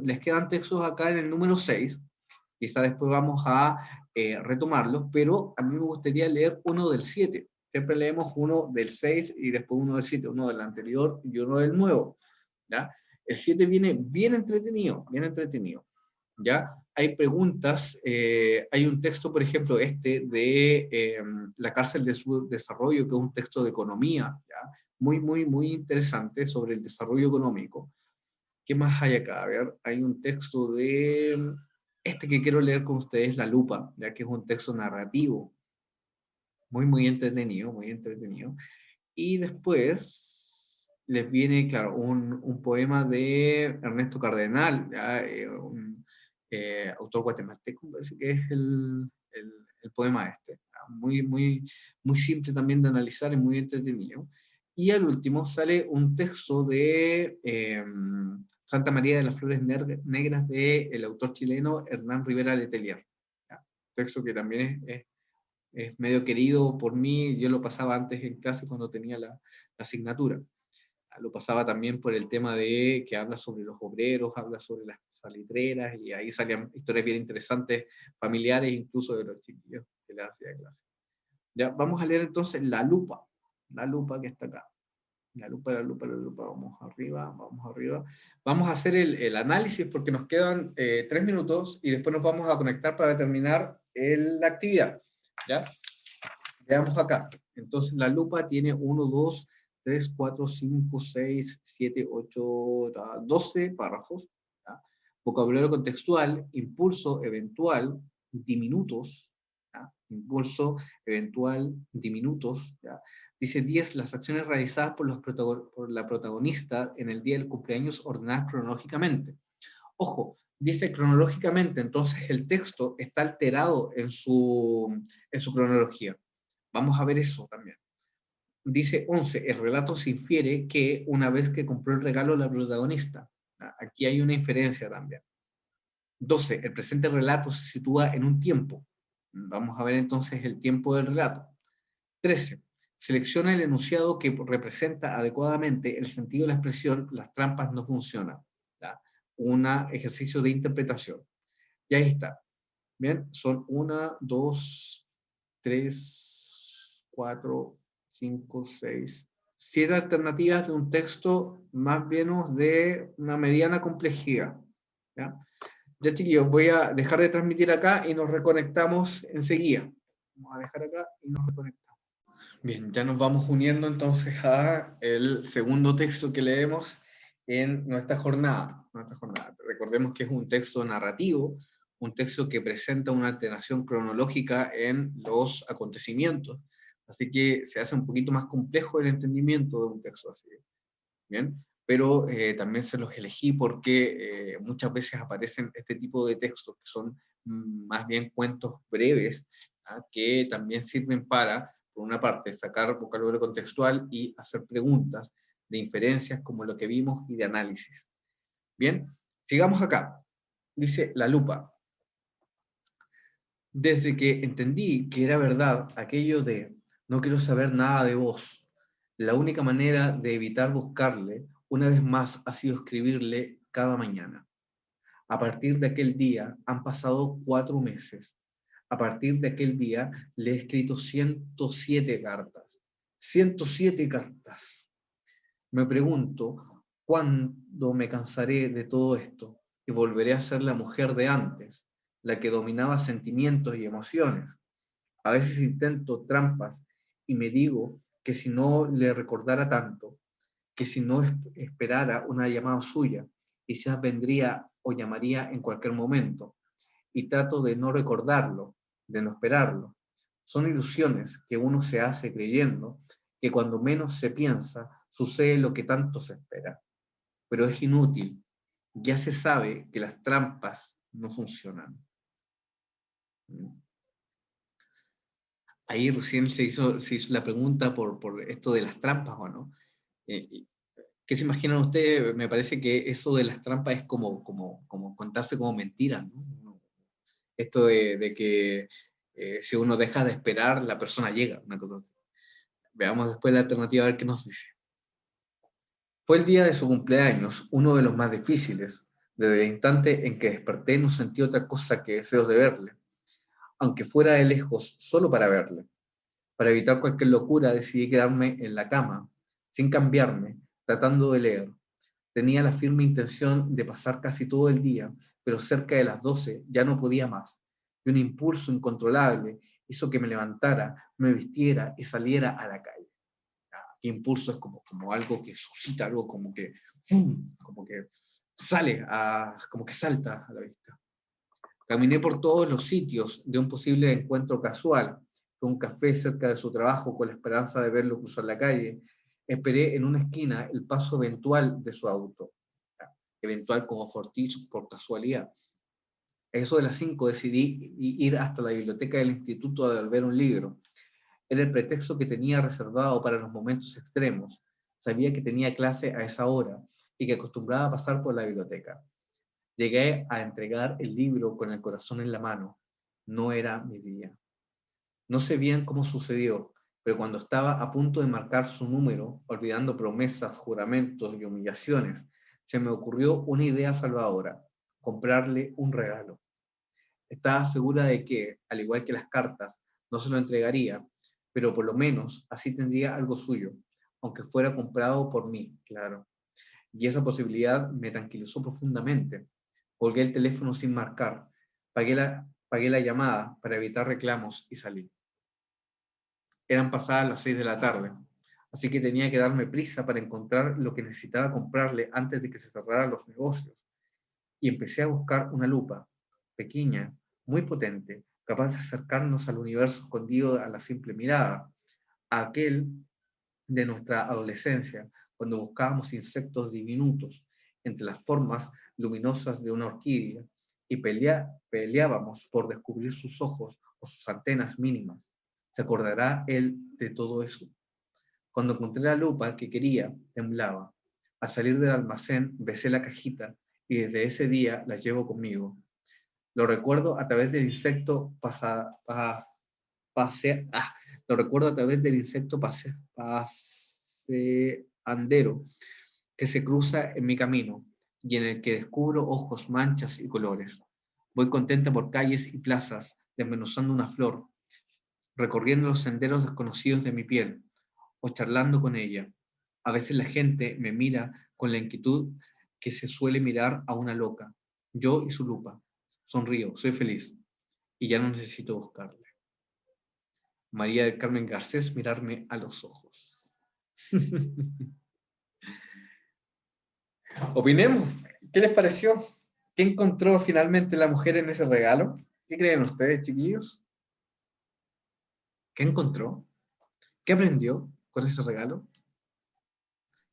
les quedan textos acá en el número 6, quizá después vamos a retomarlos, pero a mí me gustaría leer uno del 7. Siempre leemos uno del 6 y después uno del 7, uno del anterior y uno del nuevo, ¿ya? El 7 viene bien entretenido, ¿ya? Hay preguntas, hay un texto, por ejemplo, de La cárcel de su desarrollo, que es un texto de economía, ¿ya? Muy interesante sobre el desarrollo económico. ¿Qué más hay acá? A ver, hay un texto de que quiero leer con ustedes, La lupa, ya que es un texto narrativo, muy entretenido, Y después les viene, claro, un poema de Ernesto Cardenal, ¿ya? Un autor guatemalteco, parece que es el poema ¿ya? Muy simple también de analizar y muy entretenido. Y al último sale un texto de Santa María de las Flores Negras del autor chileno Hernán Rivera Letelier. ¿Ya? Texto que también es medio querido por mí, yo lo pasaba antes en clase cuando tenía la asignatura. Lo pasaba también por el tema de que habla sobre los obreros, habla sobre las salitreras, y ahí salían historias bien interesantes, familiares, incluso de los chiquillos que le hacía clase. Ya, vamos a leer entonces la lupa que está acá. La lupa, vamos arriba. Vamos a hacer el análisis porque nos quedan 3 minutos y después nos vamos a conectar para terminar la actividad. ¿Ya? Veamos acá. Entonces la lupa tiene 1, 2, 3, 4, 5, 6, 7, 8, 12 párrafos. ¿Ya? Vocabulario contextual, impulso, eventual, diminutos. ¿Ya? Impulso, eventual, diminutos. ¿Ya? Dice 10, las acciones realizadas por la protagonista en el día del cumpleaños ordenadas cronológicamente. Ojo, dice cronológicamente, entonces el texto está alterado en su cronología. Vamos a ver eso también. Dice 11, el relato se infiere que una vez que compró el regalo la protagonista. Aquí hay una inferencia también. 12, el presente relato se sitúa en un tiempo. Vamos a ver entonces el tiempo del relato. 13, selecciona el enunciado que representa adecuadamente el sentido de la expresión, las trampas no funcionan. Un ejercicio de interpretación. Y ahí está. Bien, son 1, 2, 3, 4, 5, 6, 7 alternativas de un texto más bien de una mediana complejidad. ¿Ya? Ya chiquillos, voy a dejar de transmitir acá y nos reconectamos enseguida. Vamos a dejar acá y nos reconectamos. Bien, ya nos vamos uniendo entonces a el segundo texto que leemos en nuestra jornada. Recordemos que es un texto narrativo, un texto que presenta una alteración cronológica en los acontecimientos. Así que se hace un poquito más complejo el entendimiento de un texto así. Bien, pero también se los elegí porque muchas veces aparecen este tipo de textos que son más bien cuentos breves, que también sirven para, por una parte, sacar vocabulario contextual y hacer preguntas de inferencias como lo que vimos y de análisis. Bien, sigamos acá. Dice la lupa. Desde que entendí que era verdad aquello de no quiero saber nada de vos, la única manera de evitar buscarle, una vez más, ha sido escribirle cada mañana. A partir de aquel día han pasado 4 meses. A partir de aquel día le he escrito 107 cartas. 107 cartas. Me pregunto, ¿cuándo me cansaré de todo esto y volveré a ser la mujer de antes, la que dominaba sentimientos y emociones? A veces intento trampas y me digo que si no le recordara tanto, que si no esperara una llamada suya, Quizás vendría o llamaría en cualquier momento, y trato de no recordarlo, de no esperarlo. Son ilusiones que uno se hace creyendo que cuando menos se piensa, sucede lo que tanto se espera. Pero es inútil. Ya se sabe que las trampas no funcionan. Ahí recién se hizo la pregunta por esto de las trampas, ¿o no? ¿Qué se imaginan ustedes? Me parece que eso de las trampas es como contarse como mentiras, ¿no? Esto de que si uno deja de esperar, la persona llega, una cosa así. Veamos después la alternativa a ver qué nos dice. Fue el día de su cumpleaños, uno de los más difíciles. Desde el instante en que desperté no sentí otra cosa que deseos de verle, aunque fuera de lejos, solo para verle. Para evitar cualquier locura decidí quedarme en la cama, sin cambiarme, tratando de leer. Tenía la firme intención de pasar casi todo el día, pero cerca de las 12 ya no podía más. Y un impulso incontrolable hizo que me levantara, me vistiera y saliera a la calle. Aquí impulso es como algo que suscita, algo como que, ¡pum!, como que sale, como que salta a la vista. Caminé por todos los sitios de un posible encuentro casual. Fue un café cerca de su trabajo con la esperanza de verlo cruzar la calle. Esperé en una esquina el paso eventual de su auto. Eventual como fortuito, por casualidad. A eso de las 5 decidí ir hasta la biblioteca del instituto a devolver un libro. Era el pretexto que tenía reservado para los momentos extremos. Sabía que tenía clase a esa hora y que acostumbraba a pasar por la biblioteca. Llegué a entregar el libro con el corazón en la mano. No era mi día. No sé bien cómo sucedió, pero cuando estaba a punto de marcar su número, olvidando promesas, juramentos y humillaciones, se me ocurrió una idea salvadora: comprarle un regalo. Estaba segura de que, al igual que las cartas, no se lo entregaría, pero por lo menos así tendría algo suyo, aunque fuera comprado por mí, claro. Y esa posibilidad me tranquilizó profundamente. Colgué el teléfono sin marcar, pagué la llamada para evitar reclamos y salí. Eran pasadas las 6 de la tarde, así que tenía que darme prisa para encontrar lo que necesitaba comprarle antes de que se cerraran los negocios. Y empecé a buscar una lupa, pequeña, muy potente, capaz de acercarnos al universo escondido a la simple mirada, a aquel de nuestra adolescencia, cuando buscábamos insectos diminutos entre las formas luminosas de una orquídea y peleábamos por descubrir sus ojos o sus antenas mínimas. ¿Se acordará él de todo eso? Cuando encontré la lupa que quería, temblaba. Al salir del almacén, besé la cajita y desde ese día la llevo conmigo. Lo recuerdo a través del insecto lo recuerdo a través del insecto paseandero que se cruza en mi camino y en el que descubro ojos, manchas y colores. Voy contenta por calles y plazas, desmenuzando una flor, recorriendo los senderos desconocidos de mi piel o charlando con ella. A veces la gente me mira con la inquietud que se suele mirar a una loca. Yo y su lupa. Sonrío, soy feliz y ya no necesito buscarle. María del Carmen Garcés, mirarme a los ojos. Opinemos. ¿Qué les pareció? ¿Qué encontró finalmente la mujer en ese regalo? ¿Qué creen ustedes, chiquillos? ¿Qué encontró? ¿Qué aprendió con ese regalo?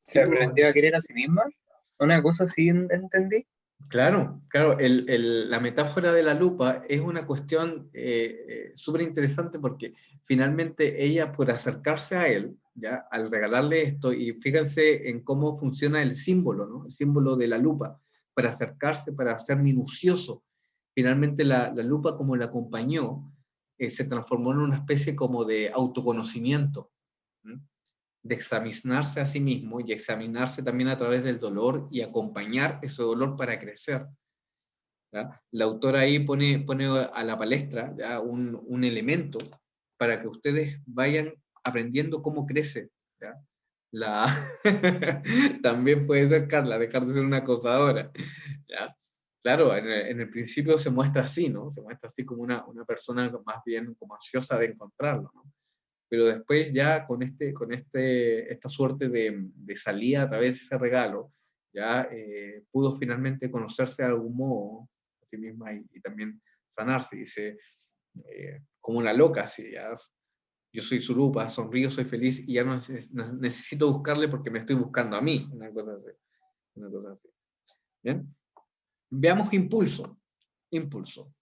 Se aprendió a querer a sí misma. Una cosa así entendí. Claro, claro. La metáfora de la lupa es una cuestión súper interesante porque finalmente ella, por acercarse a él, ¿ya?, al regalarle esto, y fíjense en cómo funciona el símbolo, ¿no? El símbolo de la lupa, para acercarse, para ser minucioso. Finalmente la lupa, como la acompañó, se transformó en una especie como de autoconocimiento, ¿m?, de examinarse a sí mismo y examinarse también a través del dolor y acompañar ese dolor para crecer. ¿Ya? La autora ahí pone a la palestra, ¿ya?, un elemento para que ustedes vayan aprendiendo cómo crece. ¿Ya? La... También puede ser Carla, dejar de ser una acosadora. ¿Ya? Claro, en el principio se muestra así, ¿no? Se muestra así como una persona más bien como ansiosa de encontrarlo, ¿no? Pero después ya con esta suerte de salida a través de ese regalo, ya pudo finalmente conocerse de algún modo a sí misma y también sanarse. Dice, como una loca, así, ya, yo soy Surupa, sonrío, soy feliz y ya no necesito buscarle porque me estoy buscando a mí, una cosa así. Una cosa así. ¿Bien? Veamos impulso. Impulso.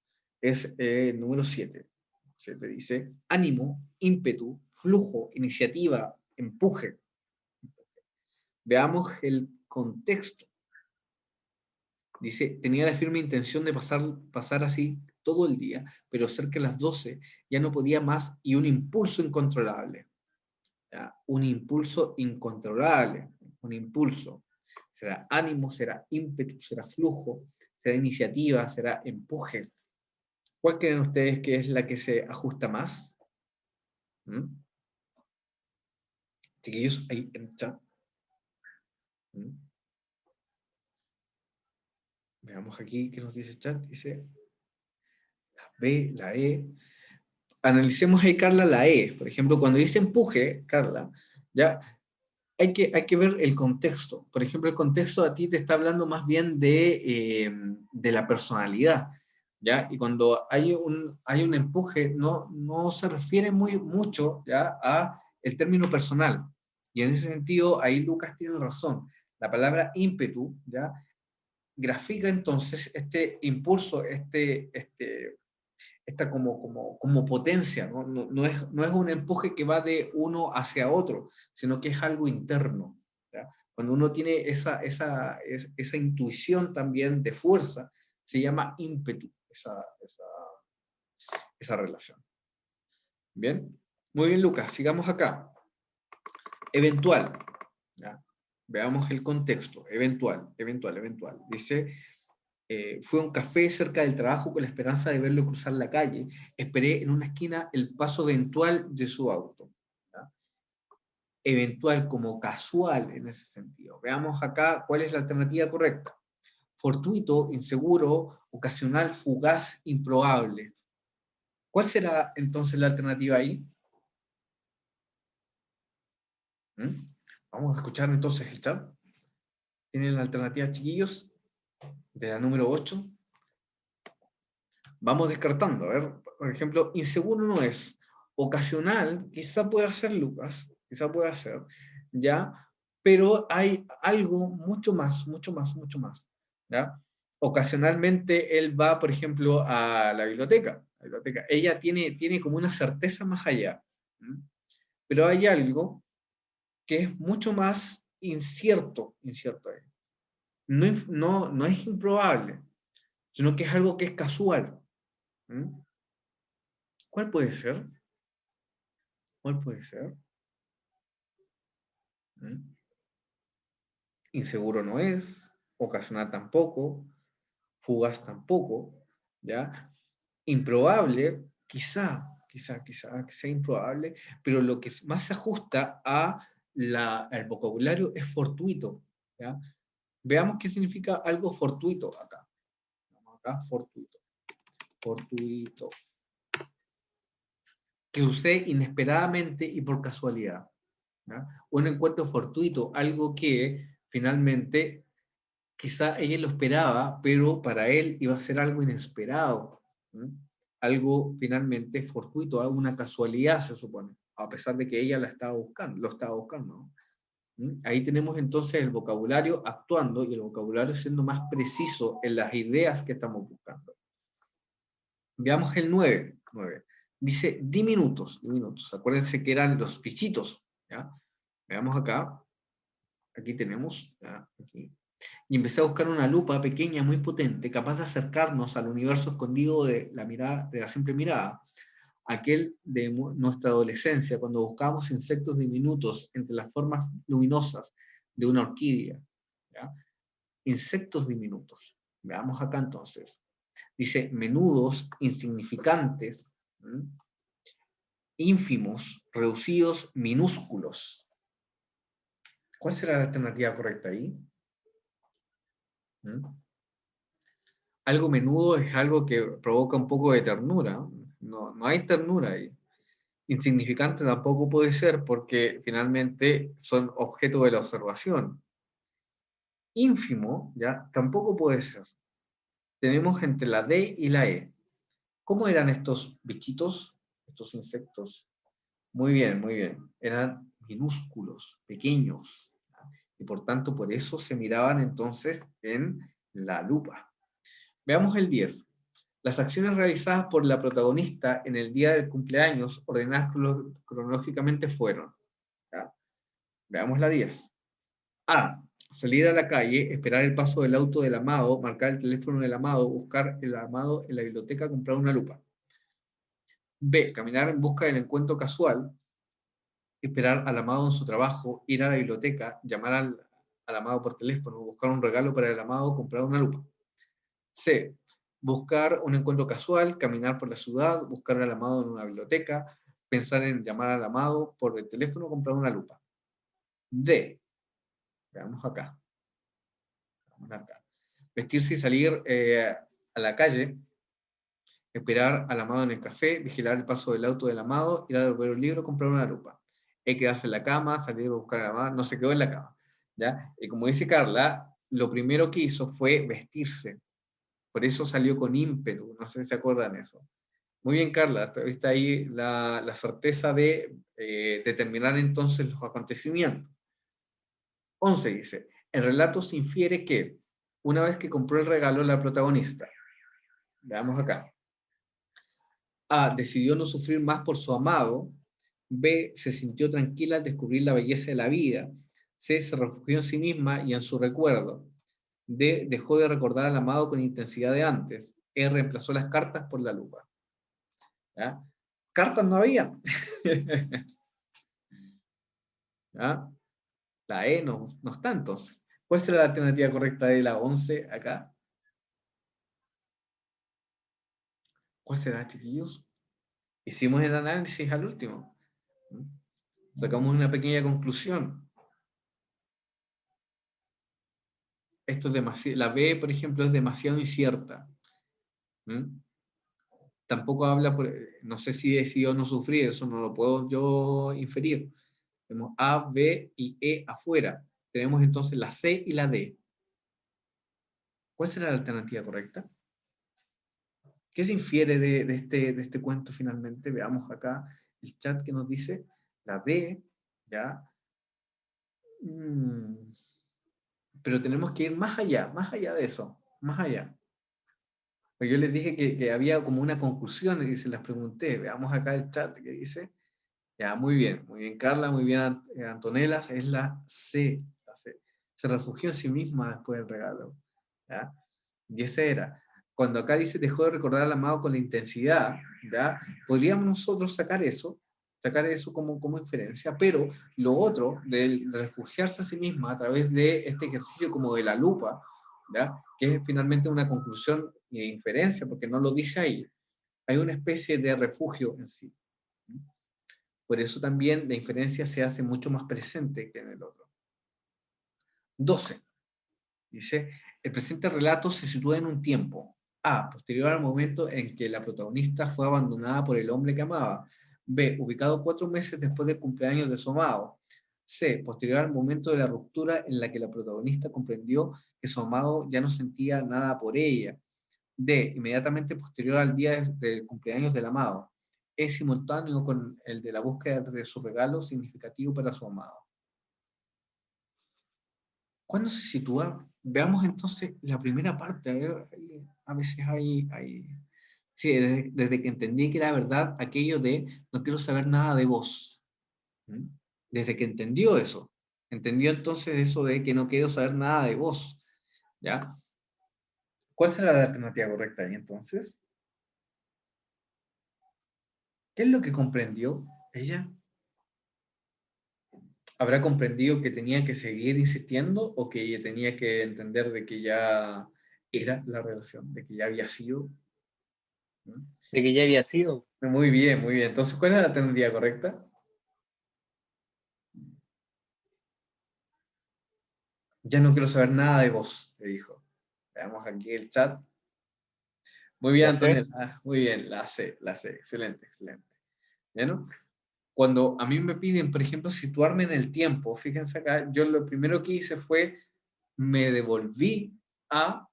Es el número 7. Se te dice ánimo, ímpetu, flujo, iniciativa, empuje. Veamos el contexto. Dice, tenía la firme intención de pasar así todo el día, pero cerca de las 12 ya no podía más y un impulso incontrolable. ¿Ya? Un impulso incontrolable. Un impulso. Será ánimo, será ímpetu, será flujo, será iniciativa, será empuje. ¿Cuál creen ustedes que es la que se ajusta más? ¿Mm? Chiquillos, ahí en el chat. ¿Mm? Veamos aquí qué nos dice el chat. Dice la B, la E. Analicemos ahí, Carla, la E. Por ejemplo, cuando dice empuje, Carla, ya hay que ver el contexto. Por ejemplo, el contexto a ti te está hablando más bien de la personalidad, ¿ya? Y cuando hay un empuje, no se refiere mucho, ¿ya?, a el término personal. Y en ese sentido, ahí Lucas tiene razón. La palabra ímpetu, ¿ya?, grafica entonces este impulso, esta como potencia, ¿no? No es un empuje que va de uno hacia otro, sino que es algo interno, ¿ya? Cuando uno tiene esa intuición también de fuerza, se llama ímpetu, esa relación. ¿Bien? Muy bien, Lucas, sigamos acá. Eventual, ¿ya? Veamos el contexto, eventual. Dice, fue a un café cerca del trabajo con la esperanza de verlo cruzar la calle. Esperé en una esquina el paso eventual de su auto. ¿Ya? Eventual como casual en ese sentido. Veamos acá cuál es la alternativa correcta. Fortuito, inseguro, ocasional, fugaz, improbable. ¿Cuál será entonces la alternativa ahí? ¿Mm? Vamos a escuchar entonces el chat. ¿Tienen la alternativa, chiquillos? De la número 8. Vamos descartando, a ver, por ejemplo, inseguro no es, ocasional, quizá pueda ser Lucas, quizá pueda ser, ¿ya? Pero hay algo mucho más, ¿ya? Ocasionalmente él va, por ejemplo, a la biblioteca. Ella tiene como una certeza más allá, ¿m? Pero hay algo que es mucho más incierto ahí. No es improbable, sino que es algo que es casual. ¿Mm? ¿Cuál puede ser? ¿Cuál puede ser? ¿Mm? Inseguro no es, ocasional tampoco, fugaz tampoco, ¿ya? Improbable, quizá que sea improbable, pero lo que más se ajusta al vocabulario es fortuito, ¿ya? Veamos qué significa algo fortuito acá. Vamos acá, fortuito. Fortuito. Que sucede inesperadamente y por casualidad. ¿Ya? Un encuentro fortuito, algo que finalmente quizá ella lo esperaba, pero para él iba a ser algo inesperado. ¿Mm? Algo finalmente fortuito, una casualidad se supone, a pesar de que ella lo estaba buscando. ¿Mm? Ahí tenemos entonces el vocabulario actuando y el vocabulario siendo más preciso en las ideas que estamos buscando. Veamos el 9. Dice diminutos. Acuérdense que eran los pisitos. ¿Ya? Veamos acá. Aquí tenemos. ¿Ya? Aquí. Y empecé a buscar una lupa pequeña, muy potente, capaz de acercarnos al universo escondido de la mirada, de la simple mirada. Aquel de nuestra adolescencia, cuando buscábamos insectos diminutos entre las formas luminosas de una orquídea. ¿Ya? Insectos diminutos. Veamos acá entonces. Dice, menudos, insignificantes, ¿m? Ínfimos, reducidos, minúsculos. ¿Cuál será la alternativa correcta ahí? ¿M? Algo menudo es algo que provoca un poco de ternura. No hay ternura ahí. Insignificante tampoco puede ser porque finalmente son objeto de la observación. ínfimo, ¿ya? Tampoco puede ser. Tenemos entre la D y la E. ¿Cómo eran estos bichitos, estos insectos? Muy bien, muy bien. Eran minúsculos, pequeños. ¿Ya? Y por tanto, por eso se miraban entonces en la lupa. Veamos el 10. Las acciones realizadas por la protagonista en el día del cumpleaños, ordenadas cronológicamente, fueron. ¿Ya? Veamos la 10. A. Salir a la calle, esperar el paso del auto del amado, marcar el teléfono del amado, buscar el amado en la biblioteca, comprar una lupa. B. Caminar en busca del encuentro casual, esperar al amado en su trabajo, ir a la biblioteca, llamar al amado por teléfono, buscar un regalo para el amado, comprar una lupa. C. Buscar un encuentro casual, caminar por la ciudad, buscar al amado en una biblioteca, pensar en llamar al amado por el teléfono, comprar una lupa. D. Veamos acá. Veamos acá. Vestirse y salir a la calle, esperar al amado en el café, vigilar el paso del auto del amado, ir a devolver un libro, comprar una lupa. Quedarse en la cama, salir a buscar al amado, no se quedó en la cama. ¿Ya? Y como dice Carla, lo primero que hizo fue vestirse. Por eso salió con ímpetu, no sé si se acuerdan de eso. Muy bien, Carla, está ahí la certeza de determinar entonces los acontecimientos. 11 dice, el relato se infiere que, una vez que compró el regalo la protagonista, veamos acá, A. Decidió no sufrir más por su amado. B. Se sintió tranquila al descubrir la belleza de la vida. C. Se refugió en sí misma y en su recuerdo. D. Dejó de recordar al amado con intensidad de antes. E. Reemplazó las cartas por la lupa. ¿Ya? Cartas no había. ¿Ya? La E no está entonces. ¿Cuál será la alternativa correcta de la 11 acá? ¿Cuál será, chiquillos? Hicimos el análisis al último. Sacamos una pequeña conclusión. Esto es demasiado, la B, por ejemplo, es demasiado incierta. Tampoco habla, no sé si decidió no sufrir, eso no lo puedo yo inferir. Tenemos A, B y E afuera. Tenemos entonces la C y la D. ¿Cuál será la alternativa correcta? ¿Qué se infiere de este cuento finalmente? Veamos acá el chat que nos dice. La D, ¿ya? Pero tenemos que ir más allá de eso, más allá. Pues yo les dije que había como una conclusión y se las pregunté. Veamos acá el chat que dice. Ya, muy bien, Carla, muy bien, Antonella, es la C, la C. Se refugió en sí misma después del regalo. ¿Ya? Y ese era. Cuando acá dice dejó de recordar al amado con la intensidad, ¿ya? Podríamos nosotros sacar eso como inferencia, pero lo otro, de refugiarse a sí misma a través de este ejercicio como de la lupa, ¿ya? Que es finalmente una conclusión de inferencia, porque no lo dice ahí. Hay una especie de refugio en sí. Por eso también la inferencia se hace mucho más presente que en el otro. 12. Dice, el presente relato se sitúa en un tiempo. A. Posterior al momento en que la protagonista fue abandonada por el hombre que amaba. B. Ubicado 4 meses después del cumpleaños de su amado. C. Posterior al momento de la ruptura en la que la protagonista comprendió que su amado ya no sentía nada por ella. D. Inmediatamente posterior al día del cumpleaños del amado. Es simultáneo con el de la búsqueda de su regalo significativo para su amado. ¿Cuándo se sitúa? Veamos entonces la primera parte. A veces hay sí, desde que entendí que era verdad aquello de no quiero saber nada de vos. Desde que entendió eso. Entendió entonces eso de que no quiero saber nada de vos. ¿Ya? ¿Cuál será la alternativa correcta ahí entonces? ¿Qué es lo que comprendió ella? ¿Habrá comprendido que tenía que seguir insistiendo o que ella tenía que entender de que ya era la relación, de que ya había sido? De que ya había sido. Muy bien, muy bien. Entonces, ¿cuál es la alternativa correcta? Ya no quiero saber nada de vos, le dijo. Veamos aquí el chat. Muy bien, ¿La C? Antonella. Muy bien, la C. Excelente, excelente. ¿Bueno? Cuando a mí me piden, por ejemplo, situarme en el tiempo, fíjense acá, yo lo primero que hice fue me devolví a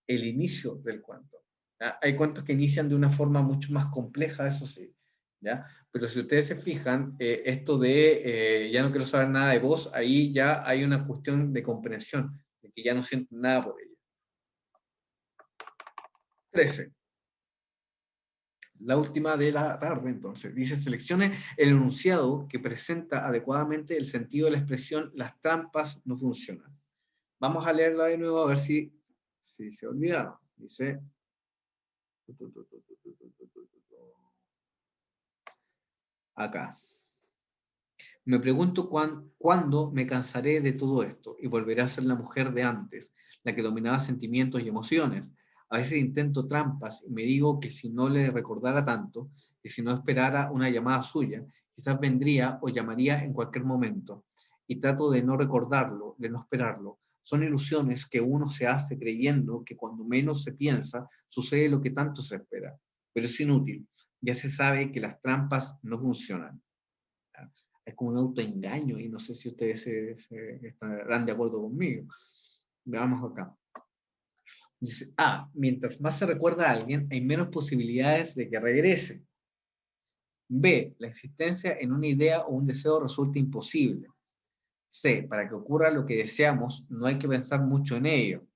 el inicio del cuento. ¿Ya? Hay cuentos que inician de una forma mucho más compleja, eso sí, ¿ya? Pero si ustedes se fijan, esto de ya no quiero saber nada de vos, ahí ya hay una cuestión de comprensión, de que ya no sienten nada por ella. 13. La última de la tarde, entonces. Dice, seleccione el enunciado que presenta adecuadamente el sentido de la expresión las trampas no funcionan. Vamos a leerla de nuevo a ver si se olvidaron. Dice... Acá. Me pregunto cuándo me cansaré de todo esto y volveré a ser la mujer de antes, la que dominaba sentimientos y emociones. A veces intento trampas y me digo que si no le recordara tanto, que si no esperara una llamada suya, quizás vendría o llamaría en cualquier momento. Y trato de no recordarlo, de no esperarlo. Son ilusiones que uno se hace creyendo que cuando menos se piensa, sucede lo que tanto se espera. Pero es inútil. Ya se sabe que las trampas no funcionan. Es como un autoengaño y no sé si ustedes estarán de acuerdo conmigo. Veamos acá. Dice, mientras más se recuerda a alguien, hay menos posibilidades de que regrese. B, la insistencia en una idea o un deseo resulta imposible. C, para que ocurra lo que deseamos, no hay que pensar mucho en ello.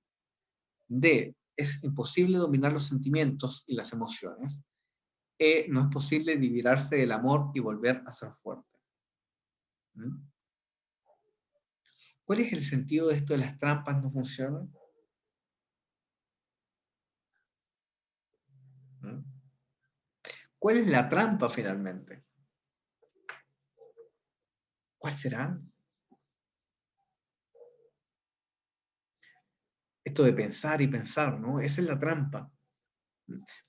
D, es imposible dominar los sentimientos y las emociones. E, no es posible liberarse del amor y volver a ser fuerte. ¿Mm? ¿Cuál es el sentido de esto de las trampas no funcionan? ¿Mm? ¿Cuál es la trampa finalmente? ¿Cuál será? Esto de pensar y pensar, ¿no? Esa es la trampa.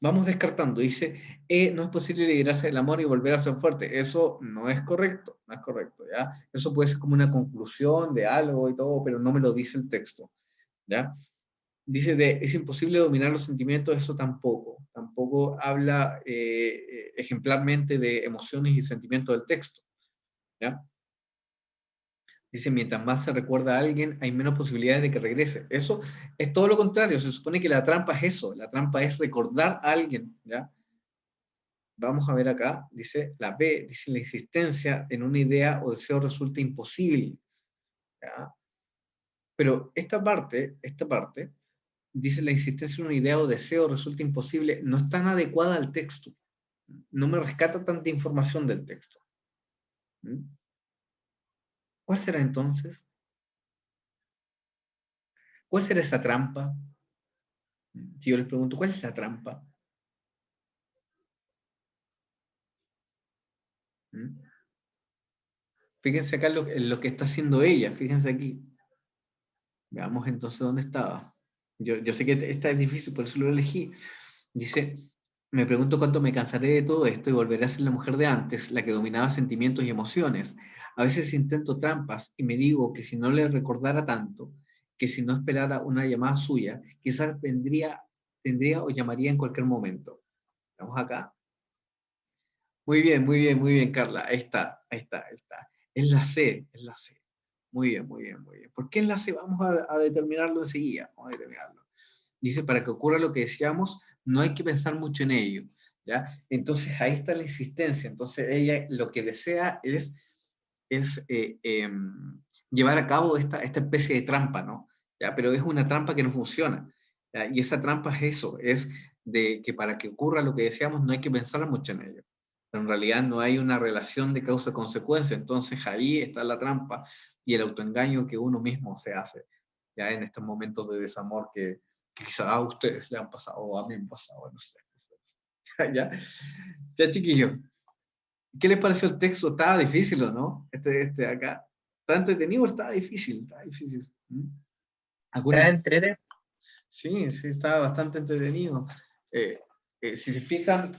Vamos descartando. Dice, no es posible librarse del amor y volver a ser fuerte. Eso no es correcto, no es correcto, ¿ya? Eso puede ser como una conclusión de algo y todo, pero no me lo dice el texto, ¿ya? Dice es imposible dominar los sentimientos, eso tampoco. Tampoco habla ejemplarmente de emociones y sentimientos del texto, ¿ya? Dice, mientras más se recuerda a alguien, hay menos posibilidades de que regrese. Eso es todo lo contrario. Se supone que la trampa es eso. La trampa es recordar a alguien, ¿ya? Vamos a ver acá. Dice, la B, dice, la insistencia en una idea o deseo resulta imposible, ¿ya? Pero esta parte, dice, la insistencia en una idea o deseo resulta imposible, no es tan adecuada al texto. No me rescata tanta información del texto. ¿Mm? ¿Cuál será entonces? ¿Cuál será esa trampa? Si yo les pregunto, ¿cuál es la trampa? ¿Mm? Fíjense acá lo que está haciendo ella, fíjense aquí. Veamos entonces dónde estaba. Yo sé que esta es difícil, por eso lo elegí. Dice, me pregunto cuánto me cansaré de todo esto y volveré a ser la mujer de antes, la que dominaba sentimientos y emociones. A veces intento trampas y me digo que si no le recordara tanto, que si no esperara una llamada suya, quizás tendría o llamaría en cualquier momento. Vamos acá. Muy bien, Carla. Ahí está. Es la C, es la C. Muy bien. ¿Por qué es la C? Vamos a determinarlo enseguida. Vamos a determinarlo. Dice, para que ocurra lo que decíamos, no hay que pensar mucho en ello, ¿ya? Entonces, ahí está la insistencia. Entonces, ella lo que desea es llevar a cabo esta especie de trampa, ¿no? ¿Ya? Pero es una trampa que no funciona, ¿ya? Y esa trampa es eso, es de que para que ocurra lo que deseamos no hay que pensar mucho en ello. Pero en realidad no hay una relación de causa-consecuencia. Entonces, ahí está la trampa y el autoengaño que uno mismo se hace, ya en estos momentos de desamor que quizá a ustedes le han pasado o a mí me han pasado, no sé. ¿Ya? Ya, chiquillos. ¿Qué les pareció el texto? Estaba difícil, ¿o no? Este acá. Está entretenido, estaba difícil. ¿Mm? ¿Está entrete? Sí, estaba bastante entretenido. Si se fijan,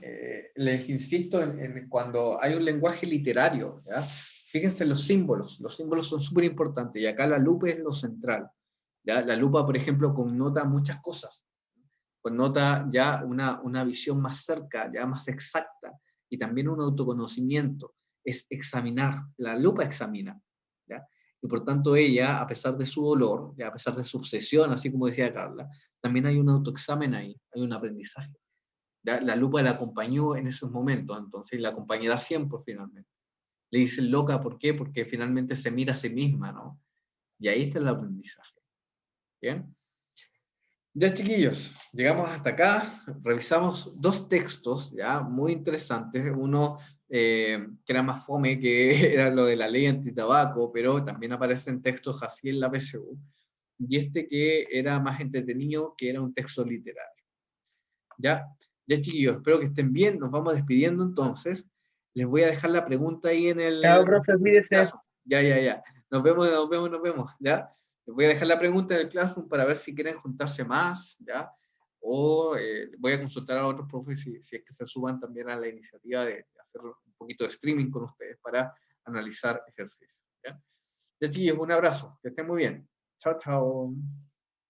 les insisto en cuando hay un lenguaje literario, ¿ya? Fíjense en los símbolos son súper importantes, y acá la lupa es lo central, ¿ya? La lupa, por ejemplo, connota muchas cosas, connota ya una visión más cerca, ya más exacta, y también un autoconocimiento, es examinar, la lupa examina, ¿ya? y por tanto ella, a pesar de su dolor, ya a pesar de su obsesión, así como decía Carla, también hay un autoexamen ahí, hay un aprendizaje. ¿Ya? La lupa la acompañó en esos momentos, entonces, y la acompañará siempre finalmente. Le dicen loca, ¿por qué? Porque finalmente se mira a sí misma, ¿no? Y ahí está el aprendizaje. ¿Bien? Ya, chiquillos, llegamos hasta acá, revisamos dos textos, ya, muy interesantes. Uno que era más fome, que era lo de la ley antitabaco, pero también aparecen textos así en la PSU. Y este que era más entretenido, que era un texto literario. Ya, ya, chiquillos, espero que estén bien, nos vamos despidiendo entonces. Les voy a dejar la pregunta ahí en el... Chao, profe, cuídese. Ya, ya, ya. Nos vemos, nos vemos, nos vemos, ¿ya? Les voy a dejar la pregunta en el Classroom para ver si quieren juntarse más, ¿ya? O voy a consultar a otros profes si es que se suban también a la iniciativa de hacer un poquito de streaming con ustedes para analizar ejercicios, ¿ya? Ya, chiquillos, un abrazo, que estén muy bien. Chao, chao.